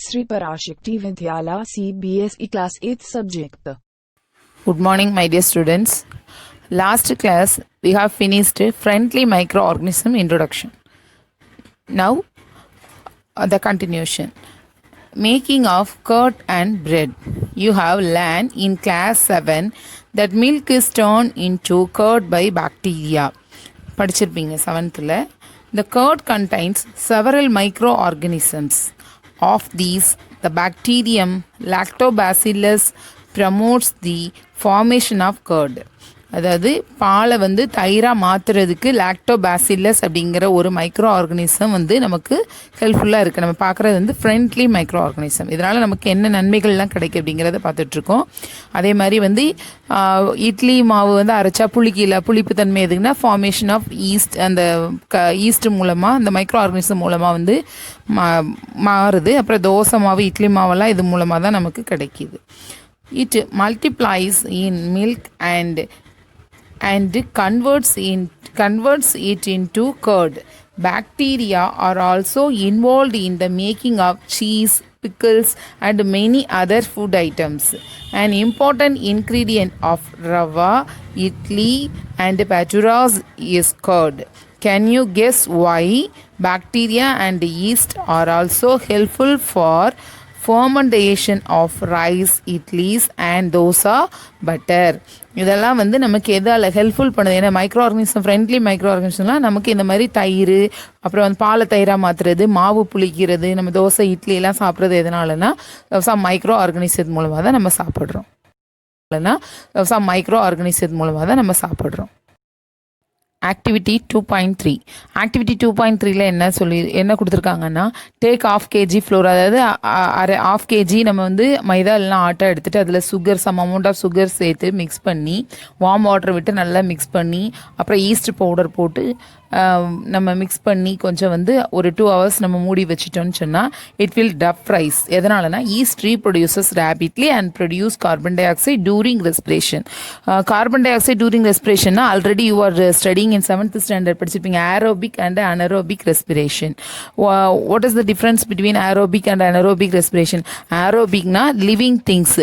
Sri Parashakti Vidyala CBSE Class 8th subject. Good morning, my dear students. Last class we have finished friendly microorganism introduction. Now the continuation. Making of curd and bread. You have learned in class 7 that milk is turned into curd by bacteria. படிச்சிருப்பீங்க 7th. The curd contains several microorganisms. Of these, the bacterium Lactobacillus promotes the formation of curd. அதாவது பாலை தயிராக மாற்றுறதுக்கு லாக்டோபாசில்லஸ் அப்படிங்கிற ஒரு micro organism நமக்கு ஹெல்ப்ஃபுல்லாக இருக்குது. நம்ம பார்க்குறது ஃப்ரெண்ட்லி மைக்ரோ ஆர்கனிசம். இதனால் நமக்கு என்ன நன்மைகள்லாம் கிடைக்கும் அப்படிங்கிறத பார்த்துட்ருக்கோம். அதே மாதிரி இட்லி மாவு அரைச்சா புளிப்பு தன்மை எதுக்குன்னா ஃபார்மேஷன் ஆஃப் ஈஸ்ட், அந்த ஈஸ்ட் மூலமாக அந்த மைக்ரோ ஆர்கனிசம் மூலமாக மாறுது. அப்புறம் தோசை மாவு, இட்லி மாவெல்லாம் இது மூலமாக தான் நமக்கு கிடைக்கிது. It multiplies in milk and converts it into curd. Bacteria are also involved in the making of cheese, pickles and many other food items. An important ingredient of rava, idli and paturas is curd. Can you guess why bacteria and yeast are also helpful for fermentation of rice, idlis and dosa butter? இதெல்லாம் நமக்கு எதால் helpful பண்ணுது? ஏன்னா micro organism, friendly micro ஆர்கனிசம்லாம் நமக்கு இந்த மாதிரி தயிர், அப்புறம் பாலை தயிராக மாற்றுறது, மாவு புளிக்கிறது, நம்ம தோசை இட்லி எல்லாம் சாப்பிட்றது எதனாலனா மைக்ரோ ஆர்கனிசம் மூலமாக தான் நம்ம சாப்பிட்றோம். மைக்ரோ ஆர்கனிசம் மூலமாக தான் நம்ம சாப்பிட்றோம். ஆக்டிவிட்டி 2.3. ஆக்டிவிட்டி 2.3ல என்ன கொடுத்துருக்காங்கன்னா, டேக் ½ kg ஃப்ளோர், அதாவது ½ kg நம்ம மைதா இல்லைனா ஆட்டை எடுத்துகிட்டு அதில் sugar, some amount of sugar சேர்த்து மிக்ஸ் பண்ணி வார்ம் வாட்டர் விட்டு நல்லா மிக்ஸ் பண்ணி அப்புறம் ஈஸ்ட் பவுடர் போட்டு நம்ம மிக்ஸ் பண்ணி கொஞ்சம் ஒரு 2 hours நம்ம மூடி வச்சிட்டோம்னு சொன்னால் இட் வில் டப் ரைஸ். எதனாலனா yeast reproduces rapidly and produce carbon dioxide during respiration. Carbon dioxide during ரெஸ்பிரேஷன்னா already you are studying in 7th standard படிச்சிருப்பீங்க. aerobic and anaerobic respiration. What is the difference between aerobic and anaerobic respiration? Aerobicனா living things.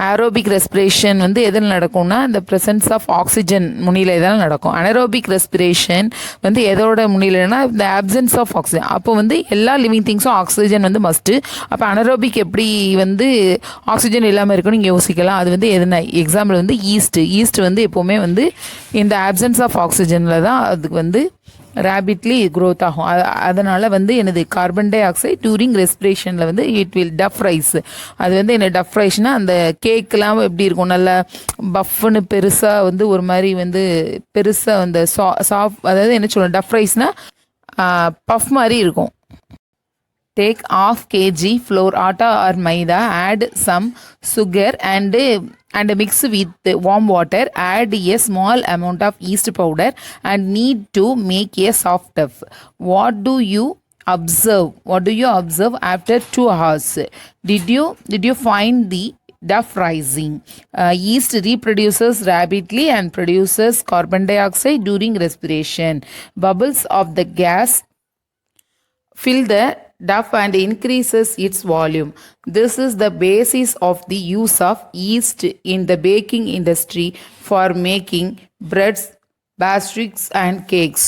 Aerobic respiration எதில் நடக்கும்னா இந்த presence of oxygen முன்னிலை தான் நடக்கும். Anaerobic respiration எதோட முன்னிலைன்னா இந்த ஆப்சன்ஸ் ஆஃப் ஆக்சிஜன். அப்போ எல்லா லிவிங் திங்ஸும் ஆக்சிஜன் மஸ்ட்டு. அப்போ அனரோபிக் எப்படி ஆக்சிஜன் இல்லாமல் இருக்குன்னு நீங்கள் யோசிக்கலாம். அது எதுனா எக்ஸாம்பிள் ஈஸ்ட் எப்போவுமே இந்த ஆப்சன்ஸ் ஆஃப் ஆக்சிஜனில் தான் அதுக்கு ரேபிட்லி க்ரோத் ஆகும். அதனால் எனது கார்பன் டை ஆக்சைடு டூரிங் ரெஸ்பிரேஷனில் இட் வில் டஃப் ரைஸ். அது என்ன டஃப் ரைஸ்னால் அந்த கேக்கெலாம் எப்படி இருக்கும், நல்லா பஃப்னு பெருசாக ஒரு மாதிரி பெருசாக அந்த சாஃப்ட், அதாவது என்ன சொல்லணும், டஃப் ரைஸ்னால் பஃப் மாதிரி இருக்கும். Take ½ kg flour, atta or maida, add some sugar and mix with warm water. Add a small amount of yeast powder and knead to make a soft dough. What do you observe after 2 hours? Did you find the dough rising? Yeast reproduces rapidly and produces carbon dioxide during respiration. Bubbles of the gas fill the dough and increases its volume. This is the basis of the use of yeast in the baking industry for making breads, pastries and cakes.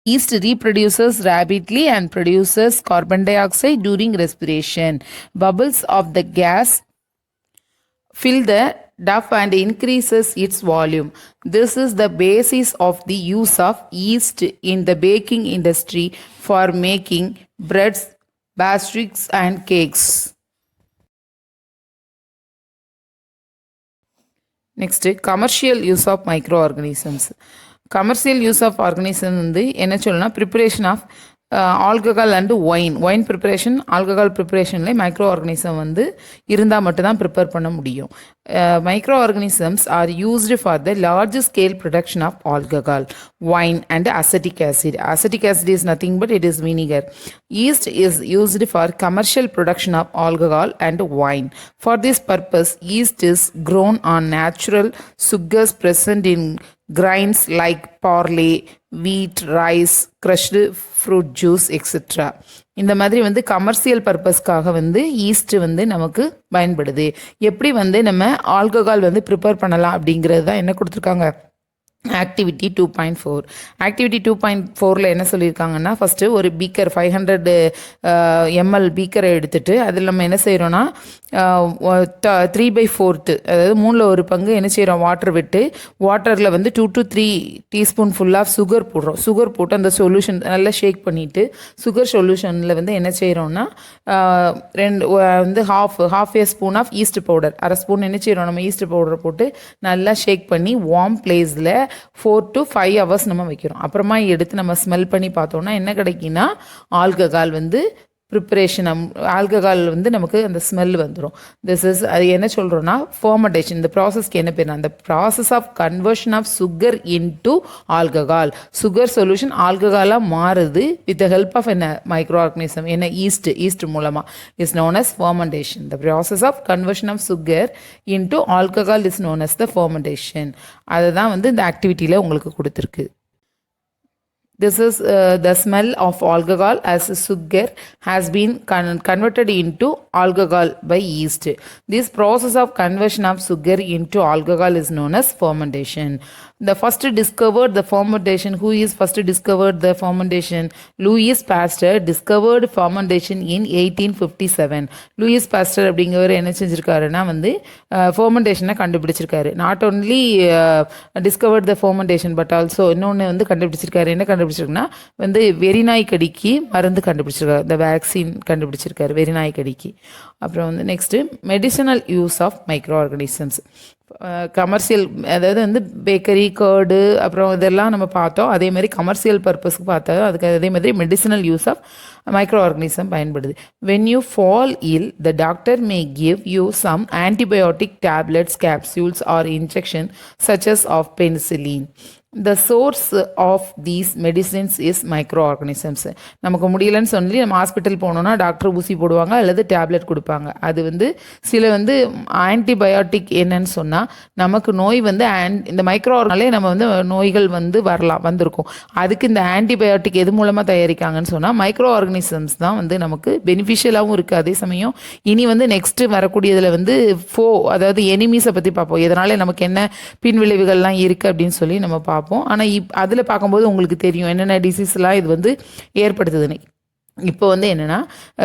Yeast reproduces rapidly and produces carbon dioxide during respiration. Bubbles of the gas fill the dough and increases its volume. This is the basis of the use of yeast in the baking industry for making breads, pastries and cakes. Next, commercial use of microorganisms. Commercial use of organisms என்ன சொல்லணும்னா preparation of alcohol and wine preparation, alcohol ப்ரிப்பரேஷனில் micro organism இருந்தால் மட்டும்தான் prepare பண்ண முடியும். Micro organisms are used for the large scale production of alcohol, wine and acetic acid. Acetic acid is nothing but it is vinegar. Yeast is used for commercial production of alcohol and wine. For this purpose yeast is grown on natural sugars present in grains like barley, wheat, rice, crushed fruit juice etcetera. இந்த மாதிரி வந்து commercial பர்பஸ்க்காக வந்து east வந்து நமக்கு பயன்படுது. எப்படி வந்து நம்ம ஆல்கஹால் வந்து ப்ரிப்பேர் பண்ணலாம் அப்படிங்கிறது தான் என்ன கொடுத்துருக்காங்க, ஆக்டிவிட்டி 2.4. ஆக்டிவிட்டி 2.4ல் என்ன சொல்லியிருக்காங்கன்னா, ஃபஸ்ட்டு ஒரு பீக்கர் 500 ml பீக்கரை எடுத்துகிட்டு அதில் நம்ம என்ன செய்கிறோன்னா 3/4 அதாவது 3/4 என்ன செய்கிறோம், வாட்டர் விட்டு வாட்டரில் வந்து 2 to 3 டீஸ்பூன் ஃபுல்லாக சுகர் போடுறோம். சுகர் போட்டு அந்த சொல்யூஷன் நல்லா ஷேக் பண்ணிவிட்டு சுகர் சொல்யூஷனில் வந்து என்ன செய்கிறோன்னா வந்து half a spoon of yeast powder, அரை ஸ்பூன் என்ன செய்கிறோம் நம்ம ஈஸ்ட் பவுடரை போட்டு நல்லா ஷேக் பண்ணி வார்ம் பிளேஸில் 4 to 5 hours நம்ம வைக்கிறோம். அப்புறமா எடுத்து நம்ம ஸ்மெல் பண்ணி பார்த்தோம்னா என்ன கிடைக்குன்னா ஆல்கஹால் வந்து ப்ரிப்பரேஷன், ஆல்கஹால் வந்து நமக்கு அந்த ஸ்மெல் வந்துடும். அது என்ன சொல்கிறோன்னா ஃபர்மெண்டேஷன். இந்த ப்ராசஸ்க்கு என்ன பேர், அந்த process of conversion of sugar into alcohol. Sugar solution ஆல்கஹாலாக மாறுது வித் த ஹெல்ப் ஆஃப் என்ன மைக்ரோ ஆர்கனிசம், என்ன ஈஸ்ட் மூலமாக is known as fermentation. The process of conversion of sugar into alcohol is known as the fermentation. அதை தான் வந்து இந்த ஆக்டிவிட்டியில் உங்களுக்கு கொடுத்துருக்கு. This is the smell of alcohol as sugar has been converted into alcohol by yeast. This process of conversion of sugar into alcohol is known as fermentation. The first discovered the fermentation. Who is first discovered the fermentation? Louis Pasteur discovered fermentation in 1857. Louis Pasteur அப்படிங்கிறவர் என்ன செஞ்சிருக்காருன்னா வந்து ஃபர்மெண்டேஷனை கண்டுபிடிச்சிருக்காரு. Not only discovered the fermentation but also இன்னொன்று வந்து கண்டுபிடிச்சிருக்காரு. என்ன கண்டுபிடிச்சிருக்குன்னா வந்து வெறிநாய் கடிக்கு மருந்து கண்டுபிடிச்சிருக்காரு, இந்த வேக்சின் கண்டுபிடிச்சிருக்காரு வெறிநாய் கடிக்கு. அப்புறம் வந்து next medicinal use of micro organisms. Commercial அதாவது வந்து பேக்கரி, கர்டு, அப்புறம் இதெல்லாம் நம்ம பார்த்தோம். அதே மாதிரி கமர்ஷியல் பர்பஸ்க்கு பார்த்தோம். அதுக்கு அதே மாதிரி medicinal use of micro organism பயன்படுது. When you fall ill the doctor may give you some antibiotic tablets, capsules or injection such as of penicillin. The source of these medicines is microorganisms. நமக்கு முடியலன்னு சொல்லி நம்ம ஹாஸ்பிட்டல் போனோம்னா doctor ஊசி போடுவாங்க அல்லது tablet கொடுப்பாங்க. அது வந்து சில வந்து ஆன்டிபயோட்டிக் என்னன்னு சொன்னால் நமக்கு நோய் வந்து இந்த மைக்ரோனாலே நம்ம வந்து நோய்கள் வந்து வந்திருக்கும். அதுக்கு இந்த ஆன்டிபயோட்டிக் எது மூலமாக தயாரிக்காங்கன்னு சொன்னால் மைக்ரோ ஆர்கனிசம்ஸ் தான் வந்து நமக்கு பெனிஃபிஷியலாகவும் இருக்குது. அதே சமயம் இனி வந்து நெக்ஸ்ட்டு வரக்கூடியதில் வந்து அதாவது எனிமீஸை பற்றி பார்ப்போம். இதனால் நமக்கு என்ன பின் விளைவுகள்லாம் இருக்குது அப்படின்னு சொல்லி நம்ம பார்ப்போம். ஆனால் அதில் பார்க்கும்போது உங்களுக்கு தெரியும் என்னென்ன டிசீஸ்லாம் இது வந்து ஏற்படுத்துதுன்னு. இப்போ வந்து என்னென்னா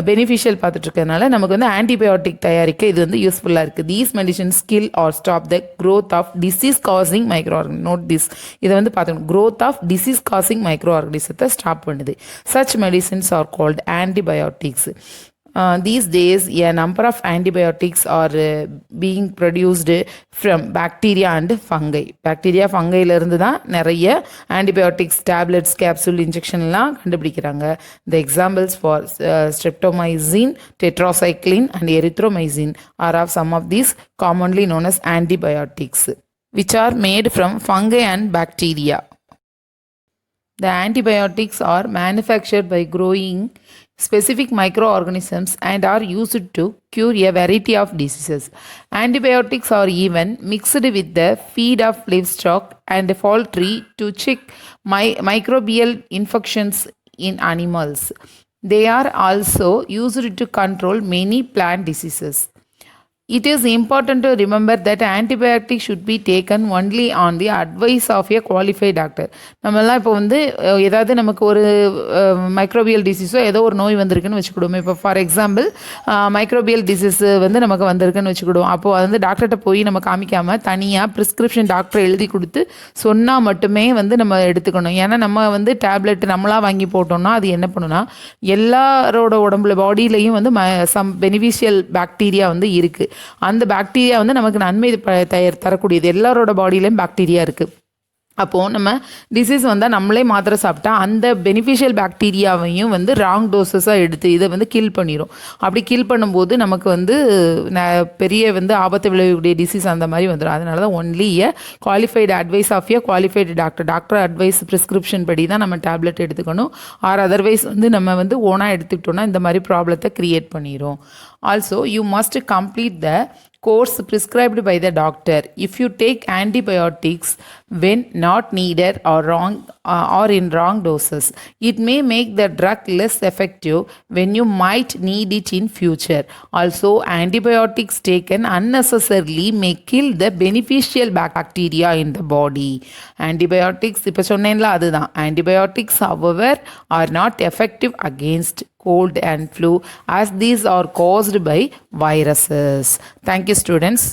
பெனிஃபிஷியல் பார்த்துட்டு இருக்கிறதுனால நமக்கு வந்து ஆன்டிபயோட்டிக் தயாரிக்க இது வந்து யூஸ்ஃபுல்லாக இருக்குது. These medicines kill or stop the growth of disease causing micro organism. Note this, இதை வந்து பார்த்துக்கணும். Growth of disease causing micro ஆர்கனிசத்தை ஸ்டாப் பண்ணுது. Such medicines are called antibiotics. These days, a number of antibiotics are being produced from bacteria and fungi. Bacteria, fungi-ல தான் நிறைய antibiotics, tablets, capsule, injection-லாம் கண்டுபிடிக்கிறாங்க. The examples for streptomycin, tetracycline and erythromycin are of some of these commonly known as antibiotics, which are made from fungi and bacteria. The antibiotics are manufactured by growing specific microorganisms and are used to cure a variety of diseases. Antibiotics are even mixed with the feed of livestock and poultry to check microbial infections in animals. They are also used to control many plant diseases. It is important to remember that antibiotics should be taken only on the advice of a qualified doctor. நம்மலாம் இப்போ வந்து ஏதாவது நமக்கு ஒரு microbial டிசீஸோ ஏதோ ஒரு நோய் வந்திருக்குன்னு வச்சுக்கிடுவோம். இப்போ ஃபார் எக்ஸாம்பிள் மைக்ரோபியல் டிசீஸ் வந்து நமக்கு வந்திருக்குன்னு வச்சுக்கிடுவோம். அப்போது அது வந்து டாக்டர்கிட்ட போய் நம்ம காமிக்காமல் தனியாக ப்ரிஸ்கிரிப்ஷன் டாக்டர் எழுதி கொடுத்து சொன்னால் மட்டுமே வந்து நம்ம எடுத்துக்கணும். ஏன்னா நம்ம வந்து டேப்லெட் நம்மளாக வாங்கி போட்டோம்னா அது என்ன பண்ணுன்னா எல்லாரோட உடம்புல பாடியிலையும் வந்து சம் பெனிஃபிஷியல் பாக்டீரியா வந்து இருக்குது. அந்த பாக்டீரியா வந்து நமக்கு நன்மை தரக்கூடியது. எல்லாரோட பாடியிலையும் பாக்டீரியா இருக்குது. அப்போது நம்ம டிசீஸ் வந்தால் நம்மளே மாத்திரை சாப்பிட்டா அந்த பெனிஃபிஷியல் பாக்டீரியாவையும் வந்து ராங் டோசஸாக எடுத்து இதை வந்து கில் பண்ணிடும். அப்படி கில் பண்ணும்போது நமக்கு வந்து பெரிய வந்து ஆபத்து விளைவிக்கக்கூடிய டிசீஸ் அந்த மாதிரி வந்துடும். அதனால தான் only qualified advice of qualified doctor advice prescription படி தான் நம்ம டேப்லெட் எடுத்துக்கணும். ஆர் அதர்வைஸ் வந்து நம்ம வந்து ஓனாக எடுத்துக்கிட்டோன்னா இந்த மாதிரி ப்ராப்ளத்தை க்ரியேட் பண்ணிடும். Also, you must complete the course prescribed by the doctor. If you take antibiotics when not needed or in wrong doses, it may make the drug less effective when you might need it in future. Also, antibiotics taken unnecessarily may kill the beneficial bacteria in the body. Antibiotics இப்போ சொன்னேன்ல அதுதான். Antibiotics however are not effective against cold and flu as these are caused by viruses. Thank you students.